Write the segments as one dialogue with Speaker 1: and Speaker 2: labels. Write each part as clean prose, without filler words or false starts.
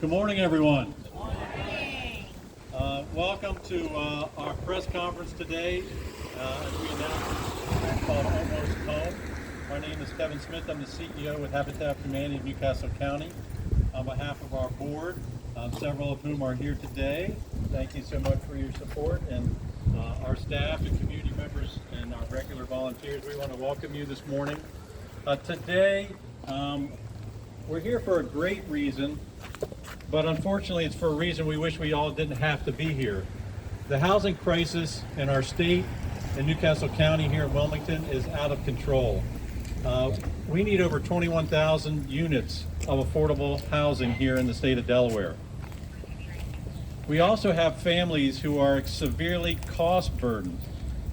Speaker 1: Good morning, everyone.
Speaker 2: Good morning.
Speaker 1: Welcome to our press conference today. As we announced, it's called Almost Home. My name is Kevin Smith. I'm the CEO with Habitat for Humanity of Newcastle County. On behalf of our board, several of whom are here today, thank you so much for your support, and our staff and community members and our regular volunteers, we want to welcome you this morning. Today, we're here for a great reason, but unfortunately it's for a reason we wish we all didn't have to be here. The housing crisis in our state, in Newcastle County here in Wilmington, is out of control. We need over 21,000 units of affordable housing here in the state of Delaware. We also have families who are severely cost burdened.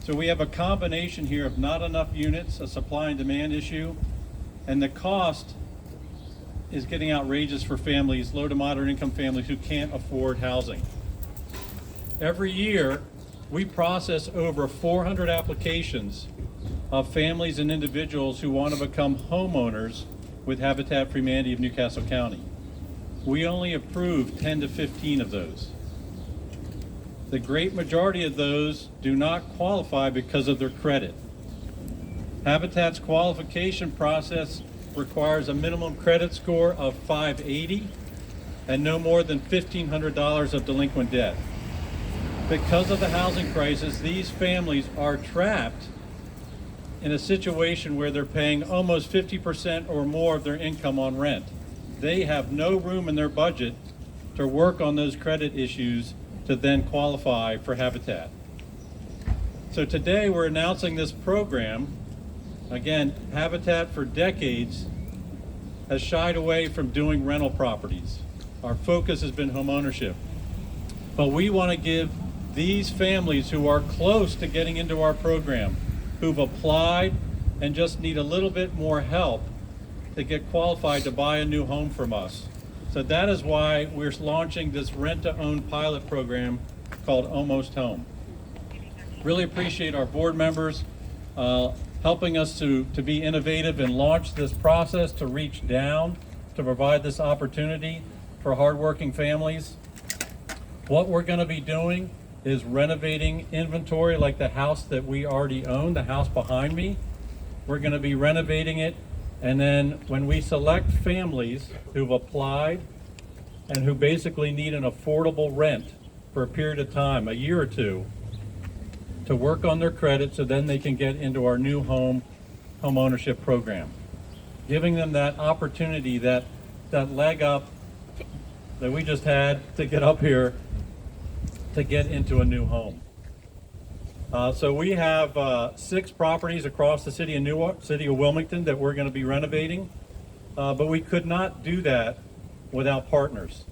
Speaker 1: So we have a combination here of not enough units, a supply and demand issue, and the cost is getting outrageous for families, low to moderate income families who can't afford housing. Every year, we process over 400 applications of families and individuals who want to become homeowners with Habitat for Humanity of Newcastle County. We only approve 10 to 15 of those. The great majority of those do not qualify because of their credit. Habitat's qualification process requires a minimum credit score of 580 and no more than $1,500 of delinquent debt. Because of the housing crisis, these families are trapped in a situation where they're paying almost 50% or more of their income on rent. They have no room in their budget to work on those credit issues to then qualify for Habitat. So today we're announcing this program. Again, Habitat for decades has shied away from doing rental properties. Our focus has been homeownership. But we want to give these families who are close to getting into our program, who've applied and just need a little bit more help to get qualified to buy a new home from us. So that is why we're launching this rent-to-own pilot program called Almost Home. Really appreciate our board members helping us to be innovative and launch this process to reach down to provide this opportunity for hardworking families. What we're going to be doing is renovating inventory like the house that we already own, the house behind me. We're going to be renovating it, and then when we select families who've applied and who basically need an affordable rent for a period of time, a year or two, to work on their credit so then they can get into our new home ownership program, giving them that opportunity, that leg up that we just had to get up here to get into a new home. So we have 6 properties across the city of Wilmington that we're going to be renovating, but we could not do that without partners.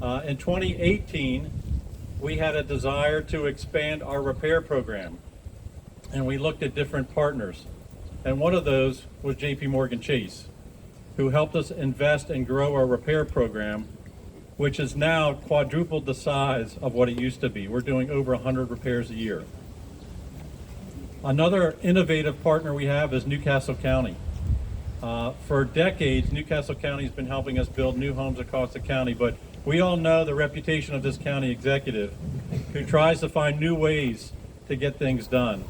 Speaker 1: In 2018, we had a desire to expand our repair program, and we looked at different partners. And one of those was JPMorgan Chase, who helped us invest and grow our repair program, which is now quadrupled the size of what it used to be. We're doing over 100 repairs a year. Another innovative partner we have is Newcastle County. For decades, Newcastle County has been helping us build new homes across the county, but we all know the reputation of this county executive who tries to find new ways to get things done,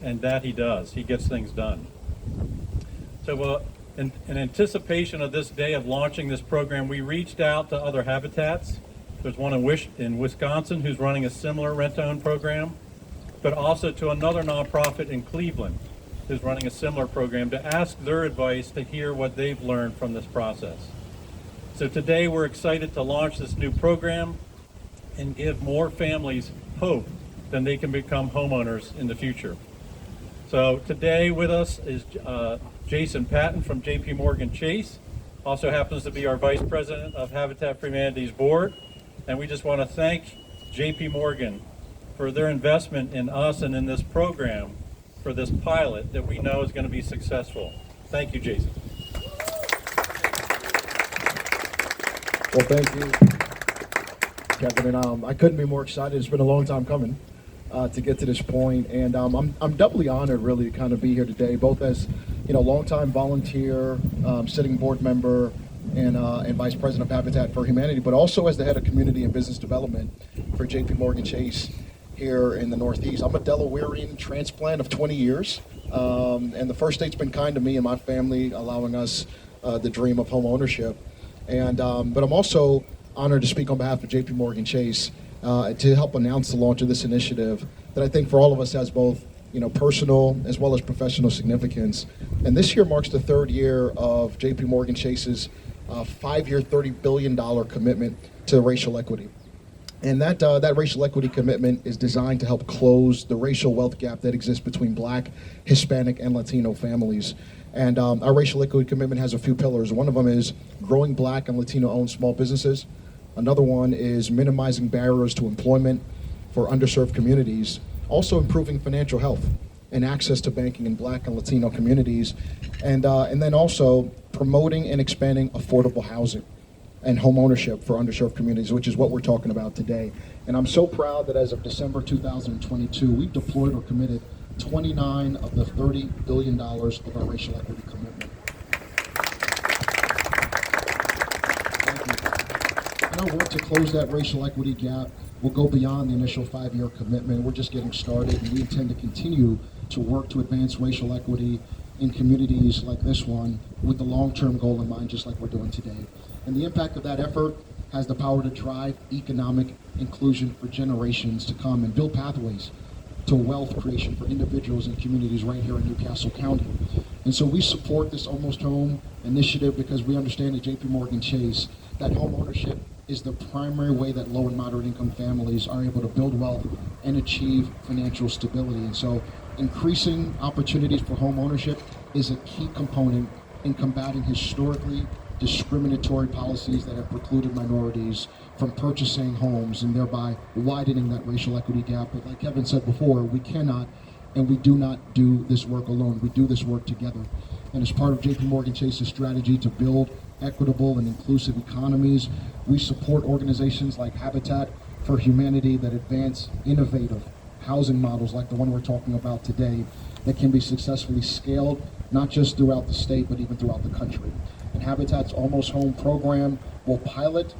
Speaker 1: and that he does. He gets things done. So in anticipation of this day of launching this program, we reached out to other habitats. There's one in Wisconsin who's running a similar rent-to-own program, but also to another nonprofit in Cleveland who's running a similar program to ask their advice to hear what they've learned from this process. So today we're excited to launch this new program and give more families hope that they can become homeowners in the future. So today with us is Jason Patton from JPMorgan Chase, also happens to be our Vice President of Habitat for Humanity's board. And we just want to thank JPMorgan for their investment in us and in this program for this pilot that we know is going to be successful. Thank you, Jason.
Speaker 3: Well, thank you, Kevin, and I couldn't be more excited. It's been a long time coming to get to this point, and I'm doubly honored, really, to kind of be here today, both as longtime volunteer, sitting board member, and Vice President of Habitat for Humanity, but also as the head of Community and Business Development for JPMorgan Chase here in the Northeast. I'm a Delawarean transplant of 20 years, and the first state's been kind to me and my family, allowing us the dream of home ownership. And but I'm also honored to speak on behalf of JPMorgan Chase to help announce the launch of this initiative that I think for all of us has both personal as well as professional significance. And this year marks the third year of JPMorgan Chase's 5-year, $30 billion commitment to racial equity. And that racial equity commitment is designed to help close the racial wealth gap that exists between Black, Hispanic, and Latino families. And our racial equity commitment has a few pillars. One of them is growing Black and Latino-owned small businesses. Another one is minimizing barriers to employment for underserved communities. Also improving financial health and access to banking in Black and Latino communities. And then also promoting and expanding affordable housing and home ownership for underserved communities, which is what we're talking about today. And I'm so proud that as of December 2022, we've deployed or committed 29 of the $30 billion of our racial equity commitment. Thank you. And our work to close that racial equity gap will go beyond the initial 5-year commitment. We're just getting started, and we intend to continue to work to advance racial equity in communities like this one with the long-term goal in mind, just like we're doing today. And the impact of that effort has the power to drive economic inclusion for generations to come and build pathways to wealth creation for individuals and communities right here in Newcastle County. And so we support this Almost Home initiative because we understand at JPMorgan Chase that home ownership is the primary way that low and moderate income families are able to build wealth and achieve financial stability. And so increasing opportunities for home ownership is a key component in combating historically discriminatory policies that have precluded minorities from purchasing homes and thereby widening that racial equity gap. But like Kevin said before, we cannot and we do not do this work alone. We do this work together. And as part of JPMorgan Chase's strategy to build equitable and inclusive economies, we support organizations like Habitat for Humanity that advance innovative housing models like the one we're talking about today that can be successfully scaled, not just throughout the state, but even throughout the country. And Habitat's Almost Home program will pilot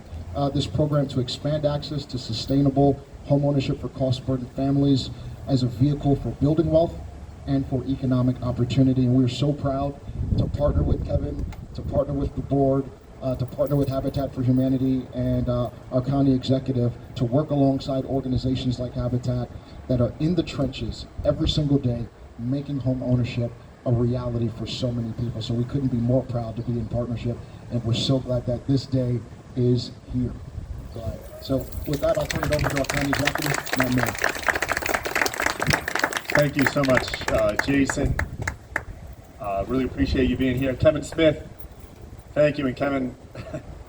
Speaker 3: this program to expand access to sustainable homeownership for cost-burdened families as a vehicle for building wealth and for economic opportunity. And we're so proud to partner with Kevin, to partner with the board, to partner with Habitat for Humanity and our county executive to work alongside organizations like Habitat that are in the trenches every single day, making home ownership a reality for so many people. So we couldn't be more proud to be in partnership, and we're so glad that this day is here. So with that, I'll turn it over to our county executive, Matt Mayor.
Speaker 2: Thank you so much, Jason. Really appreciate you being here. Kevin Smith, thank you. And Kevin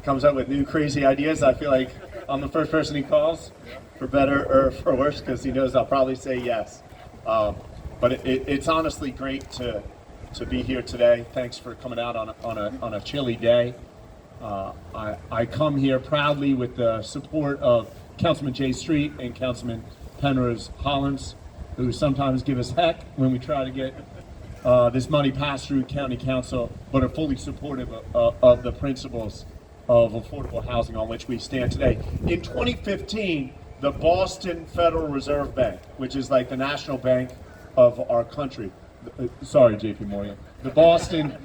Speaker 2: comes up with new crazy ideas. I feel like I'm the first person he calls, for better or for worse, because he knows I'll probably say yes. But it's honestly great to be here today. Thanks for coming out on a chilly day. I come here proudly with the support of Councilman Jay Street and Councilman Penrose Hollins, who sometimes give us heck when we try to get this money passed through County Council, but are fully supportive of the principles of affordable housing on which we stand today. In 2015, the Boston Federal Reserve Bank, which is like the national bank of our country, sorry, JPMorgan, the Boston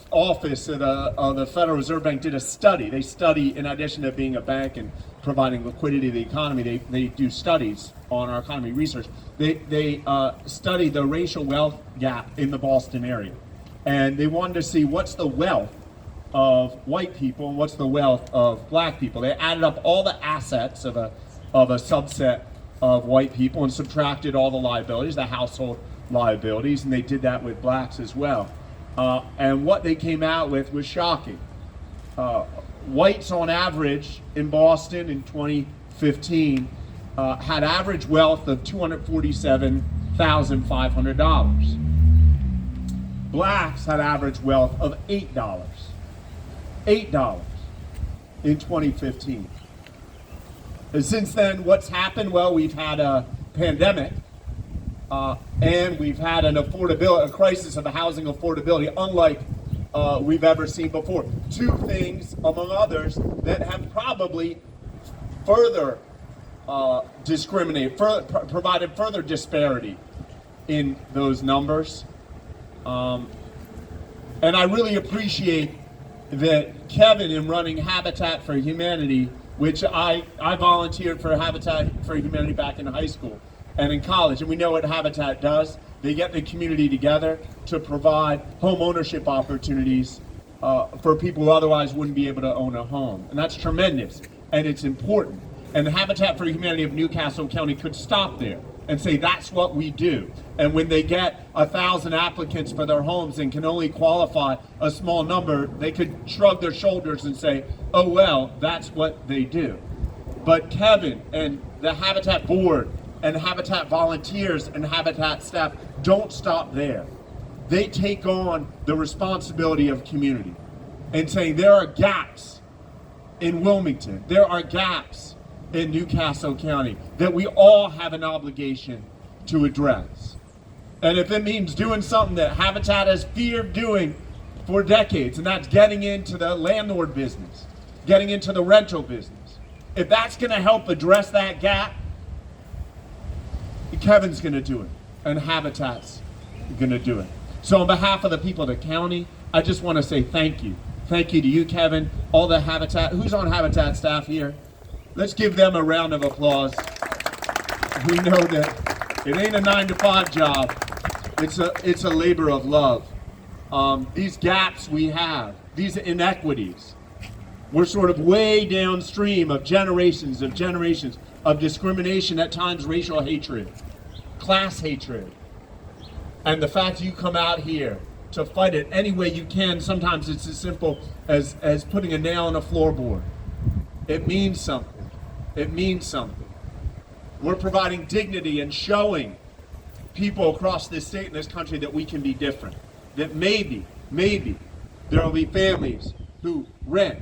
Speaker 2: office of the Federal Reserve Bank did a study. They study, in addition to being a bank and providing liquidity to the economy, they do studies on our economy, research. They study the racial wealth gap in the Boston area. And they wanted to see what's the wealth of white people and what's the wealth of Black people. They added up all the assets of a subset of white people and subtracted all the liabilities, the household liabilities, and they did that with Blacks as well. And what they came out with was shocking. Whites on average in Boston in 2015 had average wealth of $247,500. Blacks had average wealth of $8 in 2015. And since then, what's happened? Well, we've had a pandemic, and we've had a crisis of housing affordability, unlike we've ever seen before. Two things, among others, that have probably further provided further disparity in those numbers. And I really appreciate that Kevin, in running Habitat for Humanity, which I volunteered for Habitat for Humanity back in high school and in college, and we know what Habitat does. They get the community together to provide home ownership opportunities for people who otherwise wouldn't be able to own a home. And that's tremendous, and it's important. And the Habitat for Humanity of Newcastle County could stop there and say that's what we do. And when they get 1,000 applicants for their homes and can only qualify a small number, they could shrug their shoulders and say, oh well, that's what they do. But Kevin and the Habitat board and Habitat volunteers and Habitat staff don't stop there. They take on the responsibility of community and saying there are gaps in Wilmington, there are gaps in Newcastle County that we all have an obligation to address. And if it means doing something that Habitat has feared doing for decades, and that's getting into the landlord business, getting into the rental business, if that's gonna help address that gap, Kevin's gonna do it, and Habitat's gonna do it. So on behalf of the people of the county, I just wanna say thank you. Thank you to you, Kevin, all the Habitat, who's on Habitat staff here? Let's give them a round of applause. We know that it ain't a 9-to-5 job. It's a labor of love. These gaps we have, these inequities, we're sort of way downstream of generations of discrimination, at times racial hatred, class hatred. And the fact you come out here to fight it any way you can, sometimes it's as simple as putting a nail in a floorboard. It means something. It means something. We're providing dignity and showing people across this state and this country that we can be different. That maybe there will be families who rent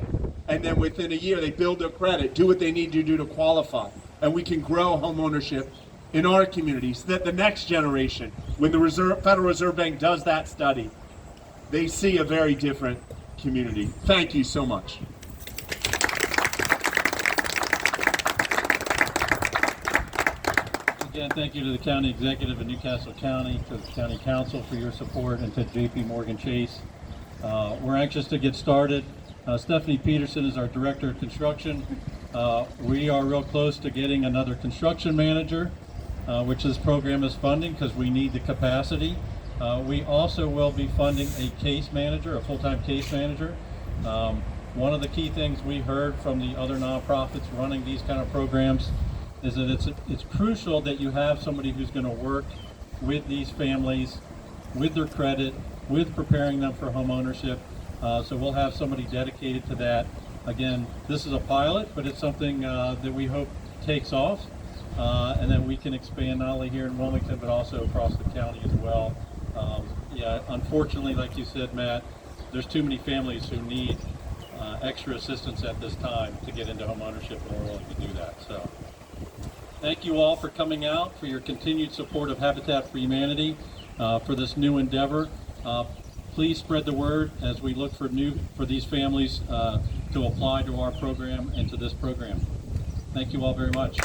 Speaker 2: and then within a year they build their credit, do what they need to do to qualify. And we can grow home ownership in our communities so that the next generation, when the Federal Reserve Bank does that study, they see a very different community. Thank you so much.
Speaker 1: Again, thank you to the County Executive of Newcastle County, to the County Council for your support, and to JPMorgan Chase. We're anxious to get started. Stephanie Peterson is our Director of Construction. We are real close to getting another construction manager, which this program is funding because we need the capacity. We also will be funding a case manager, a full-time case manager. One of the key things we heard from the other nonprofits running these kind of programs is that it's crucial that you have somebody who's going to work with these families, with their credit, with preparing them for home ownership. So we'll have somebody dedicated to that. Again, this is a pilot, but it's something that we hope takes off, and then we can expand not only here in Wilmington, but also across the county as well. Yeah, unfortunately, like you said, Matt, there's too many families who need extra assistance at this time to get into home ownership, and we're willing to do that. So thank you all for coming out, for your continued support of Habitat for Humanity, for this new endeavor. Please spread the word as we look for these families to apply to our program and to this program. Thank you all very much.